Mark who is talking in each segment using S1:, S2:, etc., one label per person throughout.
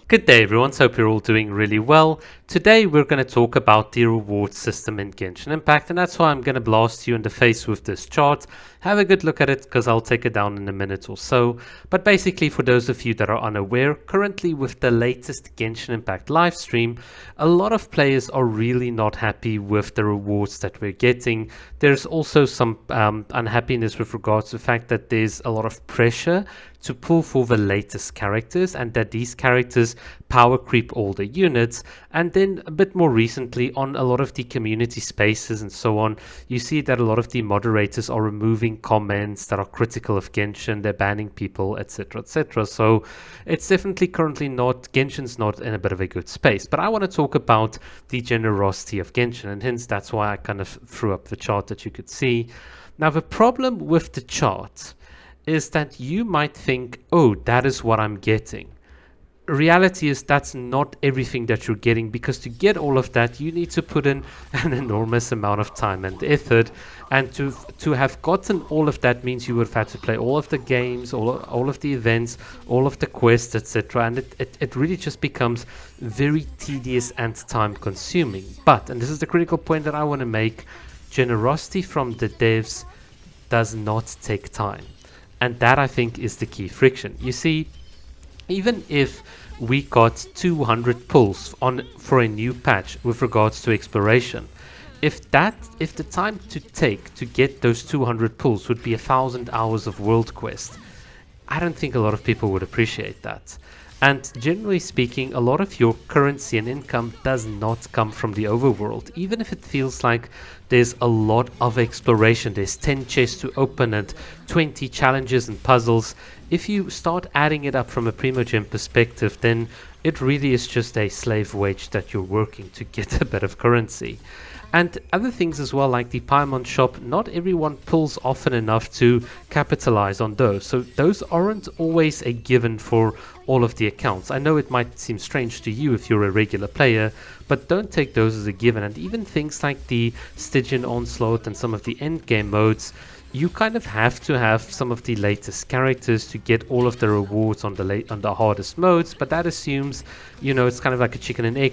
S1: Good day everyone, so hope you're all doing really well. Today we're going to talk about the reward system in Genshin Impact, and that's why I'm going to blast you in the face with this chart. Have a good look at it because I'll take it down in a minute or so. But basically, for those of you that are unaware, currently with the latest Genshin Impact livestream, a lot of players are really not happy with the rewards that we're getting. There's also some unhappiness with regards to the fact that there's a lot of pressure to pull for the latest characters, and that these characters power creep all the units. And then a bit more recently, on a lot of the community spaces and so on, you see that a lot of the moderators are removing comments that are critical of Genshin, they're banning people, etc, etc. So it's definitely currently not, Genshin's not in a bit of a good space. But I want to talk about the generosity of Genshin, and hence that's why I kind of threw up the chart that you could see. Now the problem with the chart is that you might think, oh, that is what I'm getting. Reality is that's not everything that you're getting, because to get all of that you need to put in an enormous amount of time and effort, and to have gotten all of that means you would have had to play all of the games, all of the events, all of the quests, etc. And it really just becomes very tedious and time consuming. But, and this is the critical point that I want to make, generosity from the devs does not take time. And that, I think, is the key friction. You see, even if we got 200 pulls for a new patch with regards to exploration, if the time to take to get those 200 pulls would be 1,000 hours of world quest, I don't think a lot of people would appreciate that. And generally speaking, a lot of your currency and income does not come from the overworld. Even if it feels like there's a lot of exploration, there's 10 chests to open and 20 challenges and puzzles. If you start adding it up from a Primogem perspective, then it really is just a slave wage that you're working to get a bit of currency. And other things as well, like the Paimon shop, not everyone pulls often enough to capitalize on those. So those aren't always a given for all of the accounts. I know it might seem strange to you if you're a regular player, but don't take those as a given. And even things like the Stygian Onslaught and some of the endgame modes, you kind of have to have some of the latest characters to get all of the rewards on the hardest modes. But that assumes, it's kind of like a chicken and egg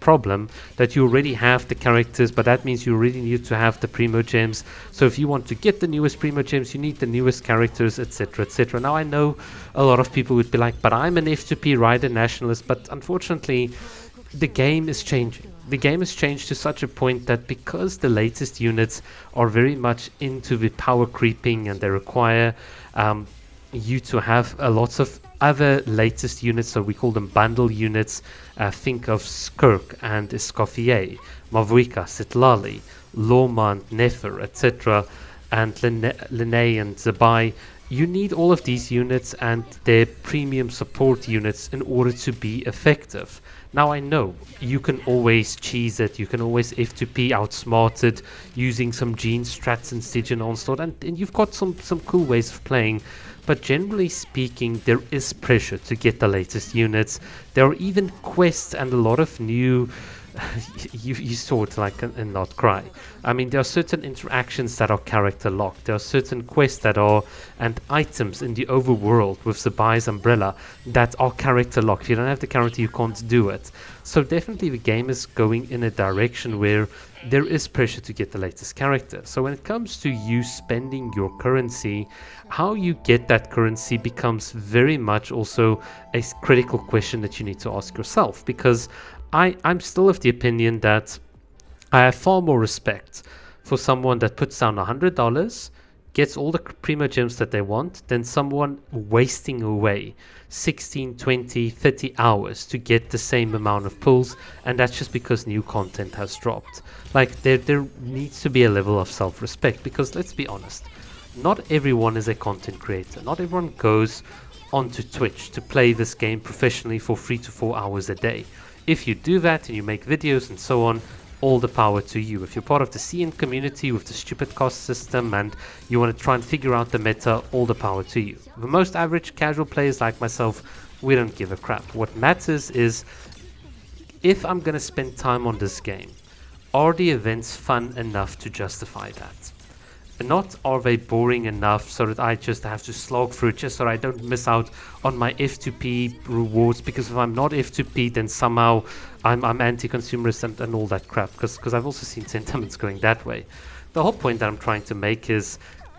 S1: problem, that you already have the characters, but that means you really need to have the Primogems. So if you want to get the newest Primogems, you need the newest characters, etc, etc. Now I know a lot of people would be like, but I'm an F2P rider nationalist, but unfortunately the game is changing. The game has changed to such a point that because the latest units are very much into the power creeping, and they require you to have a lots of other latest units, so we call them bundle units. Think of Skirk and Escoffier, Mavuika, Sitlali, Lormand, Nefer, etc., and Linnae and Zabai. You need all of these units and their premium support units in order to be effective. Now I know you can always cheese it, you can always F2P outsmart it using some gene strats and Stygian Onslaught, and you've got some cool ways of playing. But generally speaking, there is pressure to get the latest units. There are even quests and a lot of new you saw it like and not cry. I mean, there are certain interactions that are character locked. There are certain quests that are, and items in the overworld with Zabai's umbrella that are character locked. If you don't have the character, you can't do it. So definitely the game is going in a direction where there is pressure to get the latest character. So when it comes to you spending your currency, how you get that currency becomes very much also a critical question that you need to ask yourself, because I'm still of the opinion that I have far more respect for someone that puts down $100, gets all the Primogems that they want, than someone wasting away 16, 20, 30 hours to get the same amount of pulls, and that's just because new content has dropped. Like, there needs to be a level of self-respect, because let's be honest, not everyone is a content creator. Not everyone goes onto Twitch to play this game professionally for 3 to 4 hours a day. If you do that and you make videos and so on, all the power to you. If you're part of the CN community with the stupid cost system and you want to try and figure out the meta, all the power to you. The most average casual players like myself, we don't give a crap. What matters is, if I'm going to spend time on this game, are the events fun enough to justify that? Not are they boring enough so that I just have to slog through it just so I don't miss out on my F2P rewards, because if I'm not F2P, then somehow I'm anti-consumerist and all that crap, because I've also seen sentiments going that way. The whole point that I'm trying to make is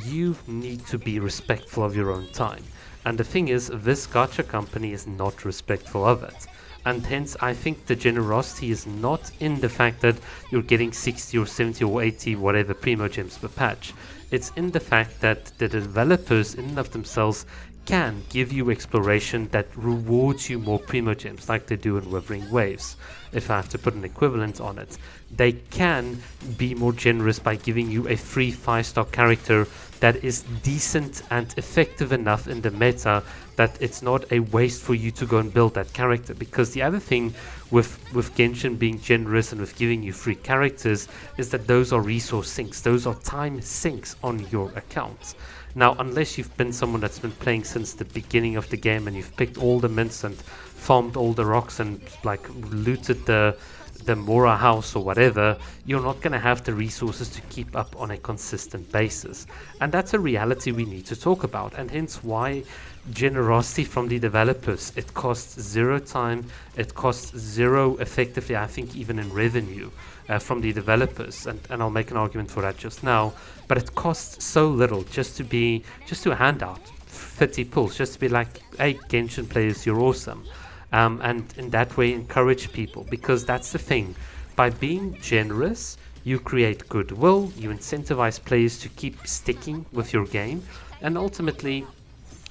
S1: you need to be respectful of your own time. And the thing is, this gacha company is not respectful of it. And hence, I think the generosity is not in the fact that you're getting 60 or 70 or 80, whatever Primogems per patch. It's in the fact that the developers in and of themselves can give you exploration that rewards you more Primogems, like they do in Withering Waves, if I have to put an equivalent on it. They can be more generous by giving you a free 5-star character that is decent and effective enough in the meta that it's not a waste for you to go and build that character. Because the other thing with Genshin being generous and with giving you free characters is that those are resource sinks, those are time sinks on your accounts. Now, unless you've been someone that's been playing since the beginning of the game and you've picked all the mints and farmed all the rocks and like looted the Mora house or whatever, you're not going to have the resources to keep up on a consistent basis. And that's a reality we need to talk about, and hence why generosity from the developers. It costs zero time, it costs zero effectively, I think, even in revenue from the developers, and I'll make an argument for that just now, but it costs so little just to hand out 30 pulls, just to be like, hey, Genshin players, you're awesome. And in that way encourage people, because that's the thing. By being generous, you create goodwill, you incentivize players to keep sticking with your game, and ultimately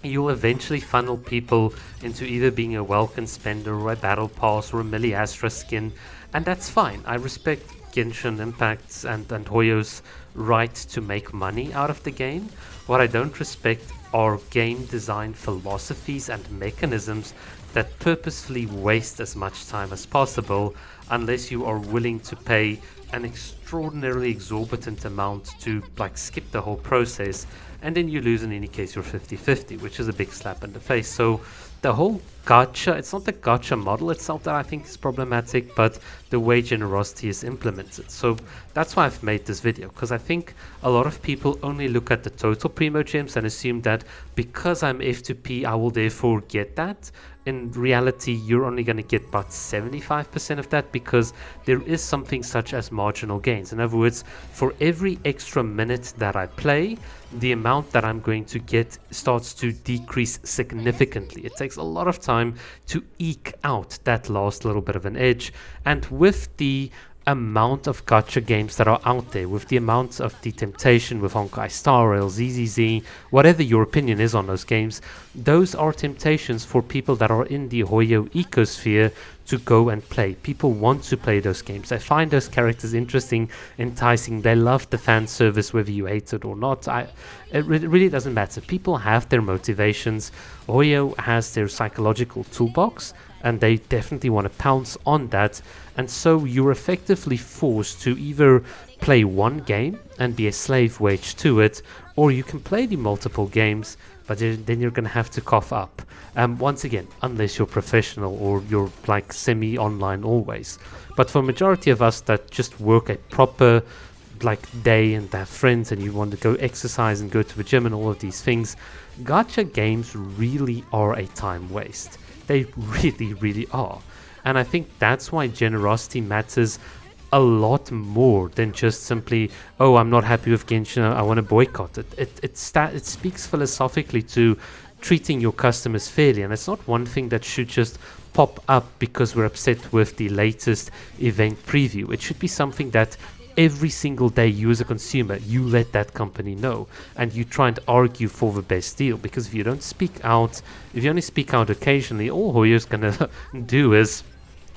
S1: you'll eventually funnel people into either being a Welkin spender or a battle pass or a Millie Astra skin, and that's fine. I respect Genshin Impact's and Hoyo's right to make money out of the game. What I don't respect are game design philosophies and mechanisms that purposefully waste as much time as possible, unless you are willing to pay an extraordinarily exorbitant amount to like skip the whole process, and then you lose. In any case, you're 50-50, which is a big slap in the face. So the whole gacha, it's not the gacha model itself that I think is problematic, but the way generosity is implemented. So that's why I've made this video, because I think a lot of people only look at the total Primogems and assume that because I'm F2P, I will therefore get that. In reality, you're only going to get about 75% of that, because there is something such as marginal gains. In other words, for every extra minute that I play, the amount that I'm going to get starts to decrease significantly. It takes a lot of time to eke out that last little bit of an edge, and with the amount of gacha games that are out there, with the amount of the temptation with Honkai Star Rail, ZZZ, whatever your opinion is on those games, those are temptations for people that are in the Hoyo ecosphere to go and play. People want to play those games. They find those characters interesting, enticing. They love the fan service, whether you hate it or not. It really doesn't matter. People have their motivations. Hoyo has their psychological toolbox, and they definitely want to pounce on that. And so you're effectively forced to either play one game and be a slave wage to it, or you can play the multiple games, but then you're going to have to cough up. Once again, unless you're professional or you're like semi-online always. But for majority of us that just work a proper like day and have friends and you want to go exercise and go to the gym and all of these things, gacha games really are a time waste. They really are. And I think that's why generosity matters a lot more than just simply, oh, I'm not happy with Genshin, I want to boycott it. It speaks philosophically to treating your customers fairly, and it's not one thing that should just pop up because we're upset with the latest event preview. It should be something that every single day you as a consumer, you let that company know, and you try and argue for the best deal. Because if you don't speak out, if you only speak out occasionally, all Hoyo's gonna do is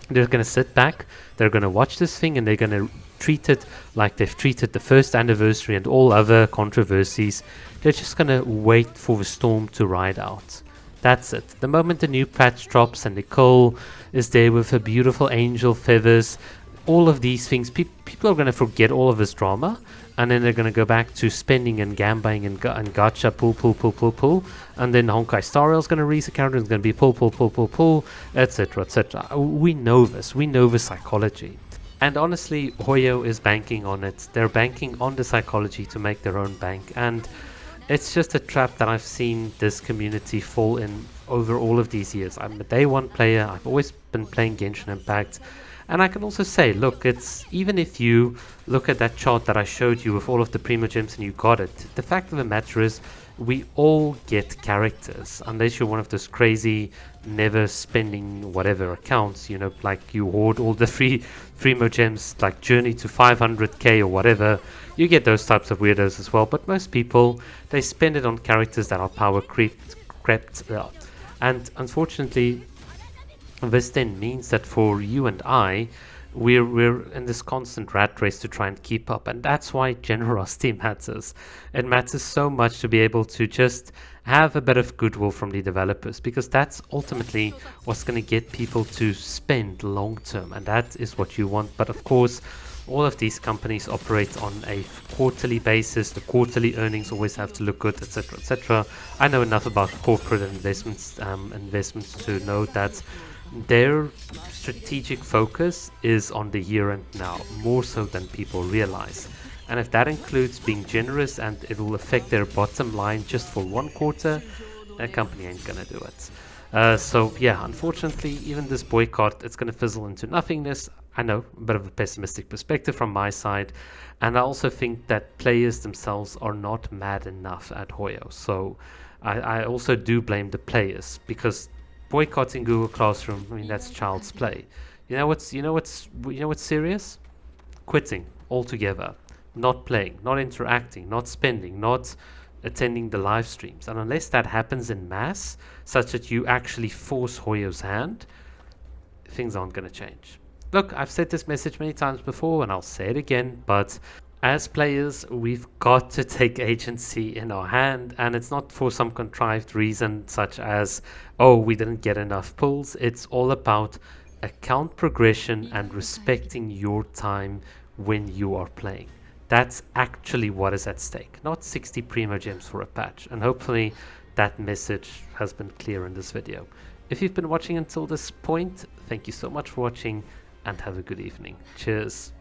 S1: they're going to sit back, they're going to watch this thing, and they're going to treat it like they've treated the first anniversary and all other controversies. They're just going to wait for the storm to ride out. That's it. The moment the new patch drops and Nicole is there with her beautiful angel feathers, all of these things, people are going to forget all of this drama, and then they're going to go back to spending and gambling and gacha, pull, and then Honkai Star Rail is going to release a character, it's going to be pull, etc., etc. We know this psychology. And honestly, Hoyo is banking on it. They're banking on the psychology to make their own bank. And it's just a trap that I've seen this community fall in over all of these years. I'm a day one player. I've always been playing Genshin Impact. And I can also say, look, it's even if you look at that chart that I showed you with all of the Primogems and you got it, the fact of the matter is we all get characters, unless you're one of those crazy, never spending whatever accounts, like you hoard all the Primogems, like Journey to 500k or whatever. You get those types of weirdos as well, but most people, they spend it on characters that are power crept. And unfortunately, this then means that for you and I, we're in this constant rat race to try and keep up, and that's why generosity matters. It matters so much to be able to just have a bit of goodwill from the developers, because that's ultimately what's going to get people to spend long term, and that is what you want. But of course, all of these companies operate on a quarterly basis. The quarterly earnings always have to look good, etc., etc. I know enough about corporate investments to know that their strategic focus is on the here and now, more so than people realize. And if that includes being generous and it will affect their bottom line just for one quarter, that company ain't gonna do it. So yeah, unfortunately, even this boycott, it's gonna fizzle into nothingness. I know, a bit of a pessimistic perspective from my side, and I also think that players themselves are not mad enough at Hoyo. So I also do blame the players, because boycotting Google Classroom, I mean, that's child's play. You know what's serious? Quitting altogether, not playing, not interacting, not spending, not attending the live streams. And unless that happens in mass, such that you actually force Hoyo's hand, things aren't going to change. Look, I've said this message many times before and I'll say it again, but as players, we've got to take agency in our hand, and it's not for some contrived reason such as, oh, we didn't get enough pulls. It's all about account progression and respecting your time when you are playing. That's actually what is at stake, not 60 Primogems for a patch, and hopefully that message has been clear in this video. If you've been watching until this point, thank you so much for watching and have a good evening. Cheers.